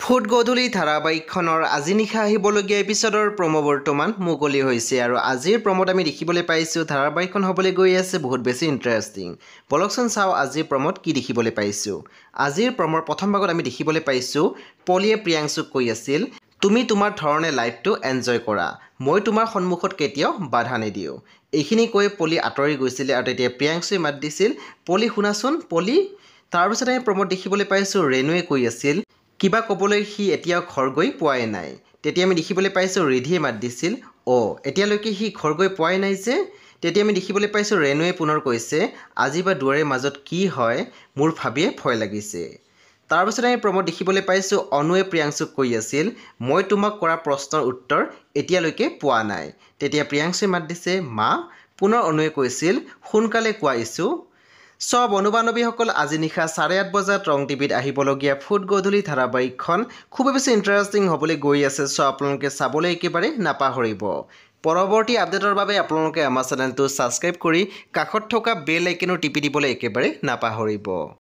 Food গধূলি ধাৰাবাহিকখনৰ আজি নিশা আহিবলগীয়া এপিছডৰ প্ৰমো বৰ্তমান মুকলি হৈছে আৰু আজিৰ প্ৰমোত আমি দেখিবলৈ পাইছোঁ ধাৰাবাহিকখন হ'বলৈ গৈ আছে বহুত বেছি ইণ্টাৰেষ্টিং। বলকচোন চাওঁ আজিৰ প্ৰমোত কি দেখিবলৈ পাইছোঁ। আজিৰ প্ৰমৰ প্ৰথম ভাগত আমি দেখিবলৈ পাইছোঁ পলিয়ে প্ৰিয়াংশুক কৈ আছিল, তুমি তোমাৰ ধৰণে লাইফটো এনজয় কৰা, মই তোমাৰ সন্মুখত কেতিয়াও বাধা নিদিওঁ। এইখিনি কৈ পলি আঁতৰি গৈছিলে আৰু তেতিয়া প্ৰিয়াংশুৱে মাত দিছিল, পলি শুনাচোন পলি। তাৰপিছত আমি প্ৰমোত দেখিবলৈ পাইছোঁ ৰেণুৱে কৈ আছিল কিবা ক'বলৈ সি এতিয়াও ঘৰ গৈ পোৱাই নাই। তেতিয়া আমি দেখিবলৈ পাইছোঁ ৰিধিয়ে মাত দিছিল, এতিয়ালৈকে সি ঘৰ গৈ পোৱাই নাই যে। তেতিয়া আমি দেখিবলৈ পাইছোঁ ৰেণুৱে পুনৰ কৈছে, আজি বা দুৱাৰে মাজত কি হয় মোৰ ভাবিয়ে ভয় লাগিছে। তাৰপিছত আমি প্ৰমোত দেখিবলৈ পাইছোঁ অনুৱে প্ৰিয়াংশুক কৈ আছিল, মই তোমাক কৰা প্ৰশ্নৰ উত্তৰ এতিয়ালৈকে পোৱা নাই। তেতিয়া প্ৰিয়াংশুৱে মাত দিছে, মা। পুনৰ অনুৱে কৈছিল, সোনকালে কোৱা ইছু। চব অনুবানৱীসকল আজি নিশা 8:30 বজাত ৰং টিভিত আহিবলগীয়া ফুড গধূলি ধাৰাবাহিকখন খুবেই বেছি ইণ্টাৰেষ্টিং হ'বলৈ গৈ আছে। আপোনালোকে চাবলৈ একেবাৰে নাপাহৰিব। পৰৱৰ্তী আপডেটৰ বাবে আপোনালোকে আমাৰ চেনেলটো ছাবস্ক্ৰাইব কৰি কাষত থকা বেল আইকনো টিপি দিবলৈ একেবাৰে নাপাহৰিব।